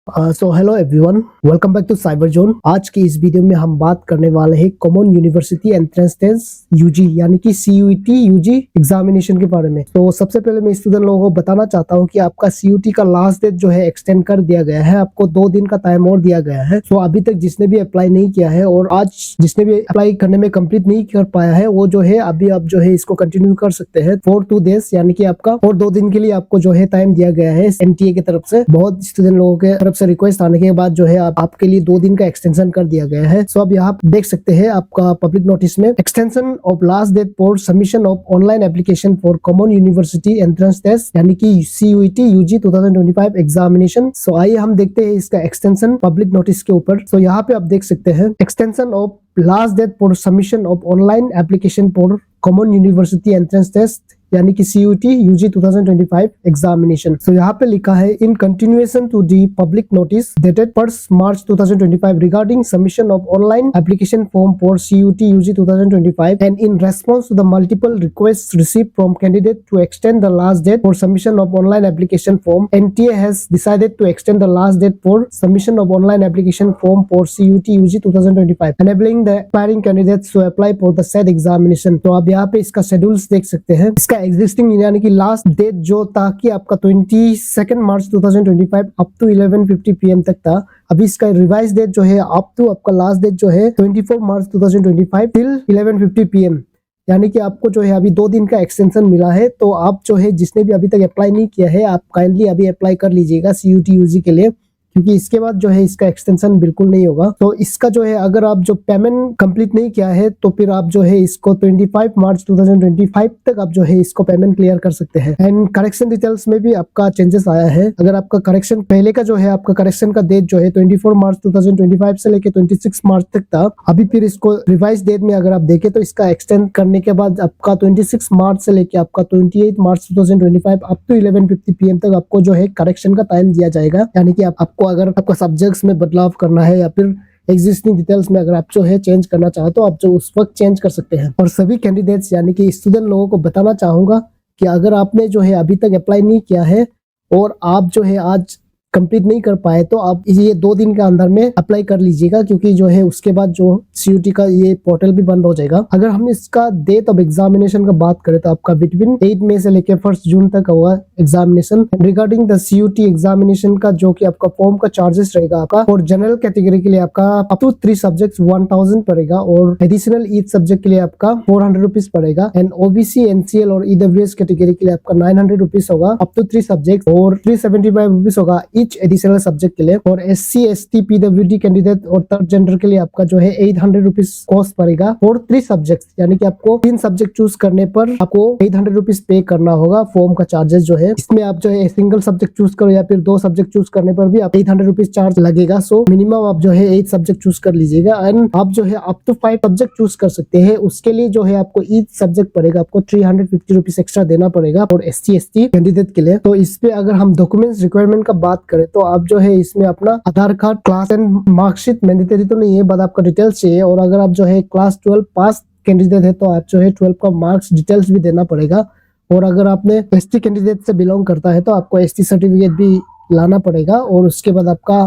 So hello everyone, welcome back to Cyber Zone. आज की इस वीडियो में हम बात करने वाले हैं common university entrance test UG यानी कि सीयूईटी यूजी एग्जामिनेशन के बारे में। तो सबसे पहले मैं स्टूडेंट लोगों को बताना चाहता हूं कि आपका सीयूटी का लास्ट डेट जो है एक्सटेंड कर दिया गया है, आपको 2 दिन का टाइम और दिया गया है। तो अभी तक जिसने भी अप्लाई नहीं किया है और आज जिसने भी अप्लाई करने में कंप्लीट नहीं कर पाया है वो जो है अभी आप जो है इसको कंटिन्यू कर सकते हैं फॉर 2 डेज, यानी कि आपका और 2 दिन के लिए आपको जो है टाइम दिया गया है एनटीए की तरफ से। बहुत स्टूडेंट लोगों के तरफ से रिक्वेस्ट आने के बाद जो है आपके लिए 2 दिन का एक्सटेंशन कर दिया गया है। सो अब यहाँ देख सकते हैं आपका पब्लिक नोटिस में extension of last date for submission of online application for common university entrance test यानी कि सीयूईटी यूजी 2025 एग्जामिनेशन। सो आइए हम देखते हैं इसका एक्सटेंशन पब्लिक नोटिस के ऊपर। सो यहाँ पे आप देख सकते हैं extension of last date for submission of online application for common university entrance test यानी कि सीयूटी यूजी 2025 एग्जामिनेशन। सो यहाँ पे लिखा है in continuation to the public notice dated 1 March 2025 regarding submission of online application form for CUET UG 2025 and in response to the multiple request received from candidate to extend the last date for submission of online application form, NTA has decided to extend the last date for submission of online application form for CUET UG 2025 enabling the aspiring candidates to apply for the said examination. तो आप यहाँ पे इसका schedules देख सकते हैं। इसका existing यानी कि लास्ट डेट जो था कि आपका 22 मार्च 2025 अप टू 11:50 PM तक था। अभी इसका रिवाइज डेट जो है अप टू आपका लास्ट डेट जो है 24 मार्च 2025 टिल 11:50 PM, यानी कि आपको जो है अभी 2 दिन का एक्सटेंशन मिला है। तो आप जो है जिसने भी अभी तक अप्लाई नहीं किया है आप काइंडली अभी अप्लाई कर लीजिएगा सीयूटी यूजी के लिए, क्योंकि इसके बाद जो है इसका एक्सटेंशन बिल्कुल नहीं होगा। तो इसका जो है अगर आप जो पेमेंट कंप्लीट नहीं किया है तो फिर आप जो है इसको 25 मार्च 2025 तक आप जो है इसको पेमेंट क्लियर कर सकते हैं। एंड करेक्शन डिटेल्स में भी आपका चेंजेस आया है। अगर आपका करेक्शन पहले का जो है आपका करेक्शन का डेट जो है 24 मार्च 2025 से लेके 26 मार्च तक था, अभी फिर इसको रिवाइज डेट में अगर आप देखें तो इसका एक्सटेंड करने के बाद आपका 26 मार्च से लेके आपका 28 मार्च 2025 अप टू 11:50 PM तक आपको जो है करेक्शन का टाइम दिया जाएगा। यानी कि आपको अगर आपका सब्जेक्ट्स में बदलाव करना है या फिर एग्जिस्टिंग डिटेल्स में अगर आप जो है चेंज करना चाहो तो आप जो उस वक्त चेंज कर सकते हैं। और सभी कैंडिडेट्स यानी कि स्टूडेंट लोगों को बताना चाहूंगा कि अगर आपने जो है अभी तक अप्लाई नहीं किया है और आप जो है आज कंप्लीट नहीं कर पाए तो आप ये 2 दिन के अंदर में अप्लाई कर लीजिएगा, क्योंकि जो है उसके बाद जो सीयूटी का ये पोर्टल भी बंद हो जाएगा। अगर हम इसका डेट ऑफ एग्जामिनेशन का बात करें तो आपका बिटवीन 8 मई से लेकर 1 जून तक होगा examination. Regarding the CUET examination का जो कि आपका फॉर्म का चार्जेस रहेगा आपका और जनरल कैटेगरी के लिए आपका अप टू 3 सब्जेक्ट 1000 पड़ेगा और एडिशनल ईच सब्जेक्ट के लिए आपका 400 रुपीज पड़ेगा। एंड ओबीसी एनसीएल और ईडब्ल्यूएस कैटेगरी के लिए आपका 900 रुपीज होगा अप टू 3 सब्जेक्ट और 375 रुपीज होगा ईच एडिशनल सब्जेक्ट के लिए। और एससी एसटी पीडब्ल्यूडी कैंडिडेट और थर्ड जेंडर के लिए आपका जो है 800 रुपीज कॉस्ट पड़ेगा और 3 सब्जेक्ट, यानी कि आपको 3 सब्जेक्ट चूज करने पर आपको 800 रुपीज पे करना होगा फॉर्म का चार्जेस जो है। इसमें आप जो है सिंगल सब्जेक्ट चूज करो या फिर 2 सब्जेक्ट चूज करने पर भी आप 800 रुपीज चार्ज लगेगा। सो मिनिमम आप जो है 8 सब्जेक्ट चूज कर लीजिएगा एंड आप जो है अप टू 5 सब्जेक्ट चूज कर सकते हैं। उसके लिए जो है आपको ईच सब्जेक्ट पड़ेगा आपको 350 रुपीज एक्स्ट्रा देना पड़ेगा और एससी एसटी कैंडिडेट के लिए। तो इस पे अगर हम डॉक्यूमेंट्स रिक्वायरमेंट का बात करें तो आप जो है इसमें अपना Aadhaar card, class and marksheet mandatory तो नहीं है बट आपका डिटेल्स चाहिए। और अगर आप जो है क्लास 12 पास कैंडिडेट है तो आप जो है 12 का मार्क्स डिटेल्स भी देना पड़ेगा। और अगर आपने एसटी कैंडिडेट से बिलोंग करता है तो आपको एसटी सर्टिफिकेट भी लाना पड़ेगा। और उसके बाद आपका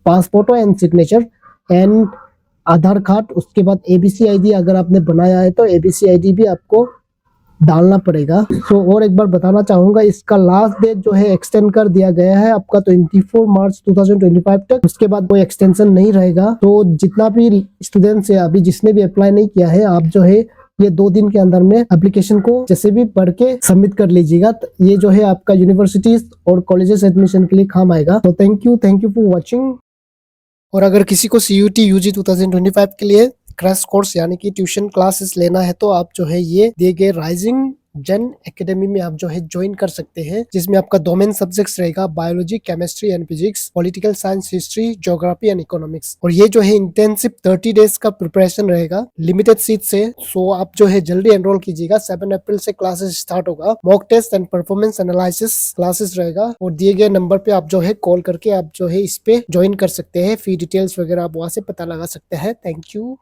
passport and signature and Aadhaar card, उसके बाद एबीसी आईडी अगर आपने बनाया है तो एबीसी आईडी भी आपको डालना पड़ेगा। तो और एक बार बताना चाहूंगा इसका लास्ट डेट जो है एक्सटेंड कर दिया गया है आपका 24 मार्च 2025 तक। उसके बाद कोई एक्सटेंशन नहीं रहेगा। तो जितना भी स्टूडेंट्स है अभी जिसने भी अप्लाई नहीं किया है आप जो है ये 2 दिन के अंदर में एप्लीकेशन को जैसे भी पढ़ के सबमिट कर लीजिएगा। ये जो है आपका यूनिवर्सिटीज और कॉलेजेस एडमिशन के लिए काम आएगा। तो थैंक यू फॉर वॉचिंग। और अगर किसी को सीयूटी यूजी 2025 के लिए क्रैश कोर्स यानी कि ट्यूशन क्लासेस लेना है तो आप जो है ये दिए गए राइजिंग जन एकेडमी में आप जो है ज्वाइन कर सकते हैं, जिसमें आपका डोमेन सब्जेक्ट्स रहेगा biology, chemistry and physics, political science, history, geography and economics. और ये जो है इंटेंसिव 30 डेज का प्रिपरेशन रहेगा लिमिटेड सीट से। सो आप जो है जल्दी एनरोल कीजिएगा। 7 अप्रैल से क्लासेस स्टार्ट होगा। Mock test and performance analysis classes रहेगा और दिए गए नंबर पे आप जो है कॉल करके आप जो है इस पे ज्वाइन कर सकते हैं। फी डिटेल्स वगैरह आप वहां से पता लगा सकते हैं। Thank you.